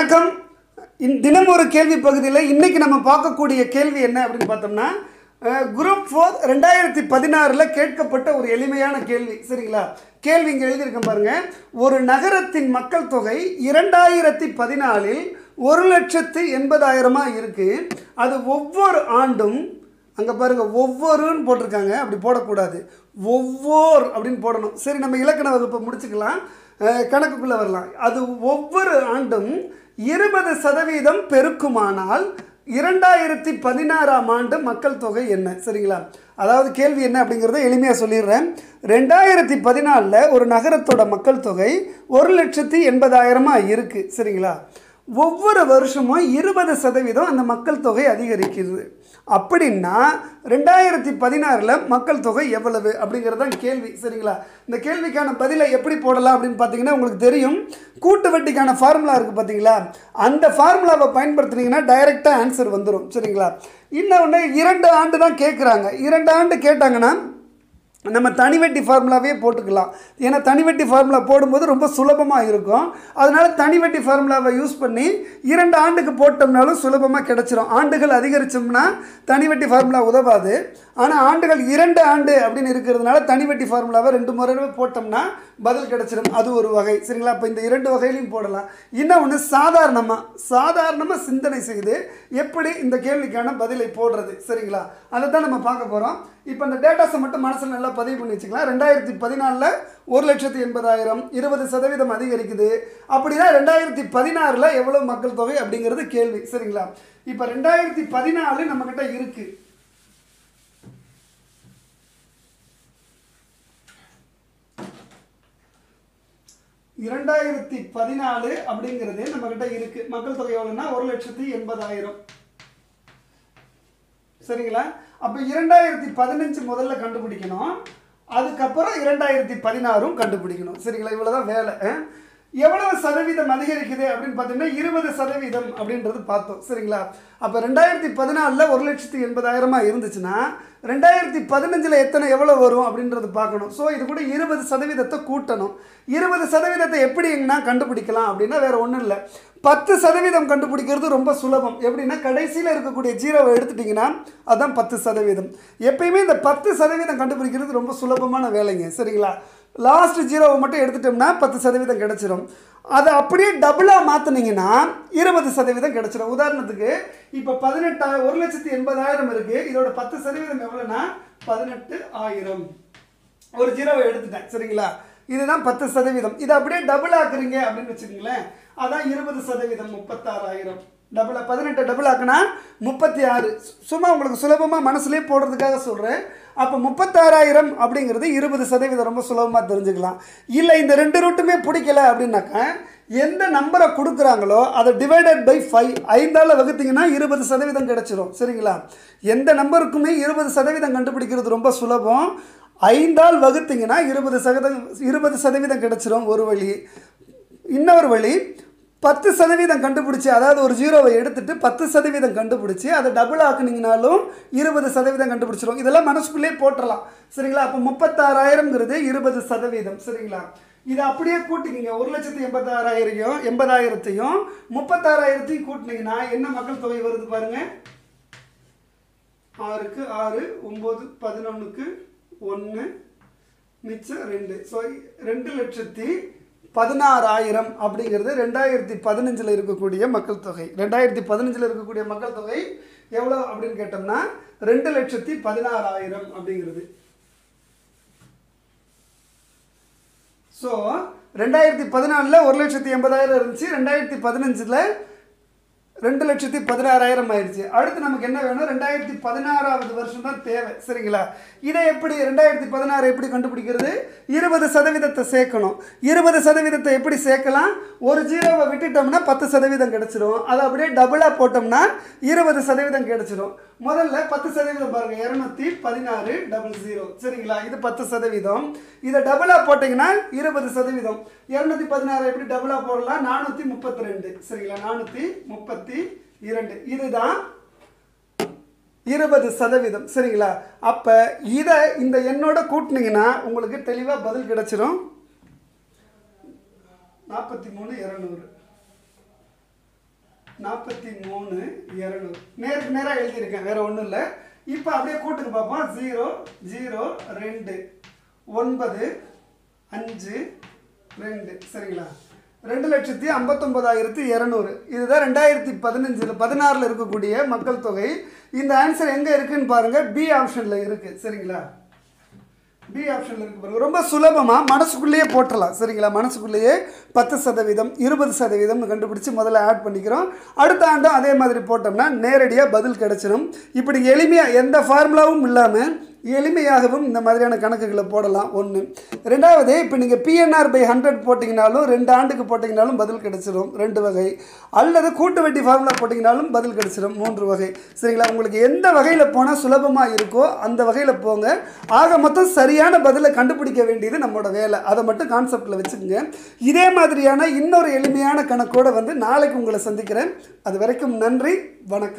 வணக்கம். தினம் ஒரு கேள்வி பகுதியில் இன்றைக்கி நம்ம பார்க்கக்கூடிய கேள்வி என்ன அப்படின்னு பார்த்தோம்னா, குரூப் 4 2016 கேட்கப்பட்ட ஒரு எளிமையான கேள்வி. சரிங்களா? கேள்வி இங்கே எழுதியிருக்கேன் பாருங்கள். ஒரு நகரத்தின் மக்கள் தொகை 2014 1,80,000 இருக்குது. அது ஒவ்வொரு ஆண்டும், அங்கே பாருங்கள் ஒவ்வொருன்னு போட்டிருக்காங்க, அப்படி போடக்கூடாது, ஒவ்வொரு அப்படின்னு போடணும். சரி, நம்ம இலக்கண வகுப்பை முடிச்சுக்கலாம், கணக்குக்குள்ளே வரலாம். அது ஒவ்வொரு ஆண்டும் 20% பெருக்குமானால் 2016 ஆண்டு மக்கள் தொகை என்ன? சரிங்களா? அதாவது கேள்வி என்ன அப்படிங்கிறத எளிமையாக சொல்லிடுறேன். 2014 ஒரு நகரத்தோட மக்கள் தொகை 1,80,000 இருக்குது. சரிங்களா? ஒவ்வொரு வருஷமும் 20% அந்த மக்கள் தொகை அதிகரிக்கிறது. அப்படின்னா 2016 மக்கள் தொகை எவ்வளவு அப்படிங்கிறது தான் கேள்வி. சரிங்களா? இந்த கேள்விக்கான பதிலை எப்படி போடலாம் அப்படின்னு பார்த்தீங்கன்னா, உங்களுக்கு தெரியும், கூட்டு வட்டிக்கான ஃபார்முலா இருக்குது பார்த்தீங்களா? அந்த ஃபார்முலாவை பயன்படுத்துனீங்கன்னா டைரெக்டாக ஆன்சர் வந்துடும். சரிங்களா? இன்னொன்று 2 ஆண்டு தான் கேட்குறாங்க. 2 ஆண்டு கேட்டாங்கன்னா நம்ம தனிவட்டி ஃபார்முலாவே போட்டுக்கலாம். ஏன்னா தனிவட்டி ஃபார்முலா போடும்போது ரொம்ப சுலபமாக இருக்கும். அதனால் தனிவட்டி ஃபார்முலாவை யூஸ் பண்ணி 2 ஆண்டுக்கு போட்டோம்னாலும் சுலபமாக கிடச்சிரும். ஆண்டுகள் அதிகரித்தோம்னா தனிவட்டி ஃபார்முலா உதவாது. ஆனால் ஆண்டுகள் 2 ஆண்டு அப்படின்னு இருக்கிறதுனால தனிவட்டி ஃபார்முலாவை 2 முறை போட்டோம்னா பதில் கிடச்சிடும். அது ஒரு வகை. சரிங்களா? அப்போ இந்த 2 வகையிலையும் போடலாம். இன்னொன்று சாதாரணமாக சிந்தனை செய்து எப்படி இந்த கேள்விக்கான பதிலை போடுறது. சரிங்களா? அதை தான் நம்ம பார்க்க போகிறோம். இப்போ இந்த டேட்டாஸை மட்டும் மனசில் நல்லா பதிவு பண்ணி வச்சுக்கலாம். 2014 1,80,000 20% அதிகரிக்குது. அப்படின்னா 2016 எவ்வளோ மக்கள் தொகை அப்படிங்கிறது கேள்வி. சரிங்களா? இப்போ 2014 நம்மக்கிட்ட இருக்குது. அப்படிங்கிறது நம்மக்கிட்ட இருக்கு. மக்கள் தொகை எவ்வளோன்னா 1,80,000. சரிங்களா? அப்போ 2015 முதல்ல கண்டுபிடிக்கணும், அதுக்கப்புறம் 2016 கண்டுபிடிக்கணும். சரிங்களா? இவ்வளோதான் வேலை. எவ்வளவு சதவீதம் அதிகரிக்குது அப்படின்னு பார்த்தீங்கன்னா 20% அப்படின்றது பார்த்தோம். சரிங்களா? அப்போ 2014 1,80,000 இருந்துச்சுன்னா 2015 எவ்வளோ வரும் அப்படின்றது பார்க்கணும். ஸோ இது கூட 20% கூட்டணும். 20% எப்படின்னா கண்டுபிடிக்கலாம் அப்படின்னா வேறு ஒன்றும் இல்லை, 10% கண்டுபிடிக்கிறது ரொம்ப சுலபம். எப்படின்னா கடைசியில் இருக்கக்கூடிய ஜீரோவை எடுத்துட்டிங்கன்னா அதுதான் 10%. எப்பயுமே இந்த 10% கண்டுபிடிக்கிறது ரொம்ப சுலபமான வேலைங்க. சரிங்களா? லாஸ்ட் ஜீரோவை மட்டும் எடுத்துட்டோம்னா 10% கிடச்சிரும். அதை அப்படியே டபுளாக மாற்றினீங்கன்னா 20% கிடச்சிடும். உதாரணத்துக்கு இப்போ 1,80,000 இருக்குது. இதோட 10% எவ்வளோன்னா 18,000. ஒரு ஜீரோவை எடுத்துட்டேன். சரிங்களா? இதுதான் 10%. இதை அப்படியே டபுள் ஆக்குறீங்க அப்படின்னு வச்சுக்கோங்களேன், அதான் 20%, 36,000. 18 டபுள் ஆக்குனா 36. சும்மா உங்களுக்கு சுலபமாக மனசுலேயே போடுறதுக்காக சொல்கிறேன். அப்போ 36,000 அப்படிங்கிறது 20% ரொம்ப சுலபமாக தெரிஞ்சுக்கலாம். இல்லை இந்த 2 ரூட்டுமே பிடிக்கல அப்படின்னாக்கா எந்த நம்பரை கொடுக்குறாங்களோ அதை டிவைடட் பை 5 5ஆல் வகுத்திங்கன்னா 20% கிடச்சிரும். சரிங்களா? எந்த நம்பருக்குமே 20% கண்டுபிடிக்கிறது ரொம்ப சுலபம். 5ஆல் வகுத்திங்கன்னா 20% கிடச்சிரும். ஒரு வழி. இன்னொரு வழி 10% கண்டுபிடிச்சி, அதாவது ஒரு ஜீரோவை எடுத்துட்டு 10% கண்டுபிடிச்சி அதை டபுள் ஆக்குனீங்கனாலும் 20% கண்டுபிடிச்சிரும். இதெல்லாம் மனசுக்குள்ளே போட்டுடலாம். சரிங்களா? அப்போ 36,000ங்கிறது 20%. சரிங்களா? இதை அப்படியே கூட்டிக்கிங்க. 1,80,000 80,000த்தையும் 36,000த்தையும் கூட்டினீங்கன்னா என்ன மக்கள் தொகை வருது பாருங்க. 6க்கு 6 9 11க்கு 1 மிச்சம் 2. ஸோ 2,16,000 அப்படிங்கிறது 2015 இருக்கக்கூடிய மக்கள் தொகை. 2015 இருக்கக்கூடிய மக்கள் தொகை எவ்வளோ அப்படின்னு கேட்டோம்னா 2,16,000 அப்படிங்கிறது. ஸோ 2014 1,80,000 இருந்துச்சு, 2015 2,16,000 ஆயிடுச்சு. அடுத்து நமக்கு என்ன வேணும்? 2016வது வருஷம் தான் தேவை. சரிங்களா? இதை எப்படி 2016 எப்படி கண்டுபிடிக்கிறது? 20% சேர்க்கணும். 20% எப்படி சேர்க்கலாம்? ஒரு ஜீரோவை விட்டுட்டோம்னா 10% கிடச்சிரும். அதை அப்படியே டபுளாக போட்டோம்னா 20% கிடச்சிரும். முதல்ல 10% பாருங்கள், 216,000. சரிங்களா? இது 10%. இதை டபுளாக போட்டிங்கன்னா 20%. 216 எப்படி டபுளாக போடலாம்? 432. சரிங்களா? 432. இதுதான் 20%. சரிங்களா? அப்போ இதை இந்த எண்ணோட கூட்டினீங்கன்னா உங்களுக்கு தெளிவாக பதில் கிடச்சிரும். 43,200. 43 200 நேருக்கு நேராக எழுதியிருக்கேன், வேற ஒன்றும் இல்லை. இப்போ அப்படியே கூட்டுக்கு பார்ப்போம். 0 0 2 9 5 2 சரிங்களா? 2,59,200 இதுதான் 2015-16 இருக்கக்கூடிய மக்கள் தொகை. இந்த ஆன்சர் எங்கே இருக்குன்னு பாருங்கள், பி ஆப்ஷனில் இருக்குது சரிங்களா? பி ஆப்ஷனில் இருக்கு பாருங்கள். ரொம்ப சுலபமாக மனசுக்குள்ளேயே போட்டலாம் சரிங்களா? மனசுக்குள்ளேயே 10%, 20% கண்டுபிடிச்சி முதல்ல ஆட் பண்ணிக்கிறோம். அடுத்த ஆண்டும் அதே மாதிரி போட்டோம்னா நேரடியாக பதில் கிடச்சிடும். இப்படி எளிமையாக எந்த ஃபார்முலாவும் இல்லாமல் எளிமையாகவும் இந்த மாதிரியான கணக்குகளை போடலாம். ஒன்று. ரெண்டாவது, இப்போ நீங்கள் PNR/100 போட்டிங்கனாலும் 2 ஆண்டுக்கு போட்டிங்கனாலும் பதில் கிடச்சிடும், 2 வகை. அல்லது கூட்டு வட்டி ஃபார்முலா போட்டிங்கனாலும் பதில் கிடச்சிடும், 3 வகை சரிங்களா? உங்களுக்கு எந்த வகையில் போனால் சுலபமாக இருக்கோ அந்த வகையில் போங்க. ஆக மொத்தம் சரியான பதிலை கண்டுபிடிக்க வேண்டியது நம்மளோட வேலை. அதை மட்டும் கான்செப்டில் வச்சுக்கோங்க. இதே மாதிரியான இன்னொரு எளிமையான கணக்கோடு நாளைக்கு உங்களை சந்திக்கிறேன். அது வரைக்கும் நன்றி, வணக்கம்.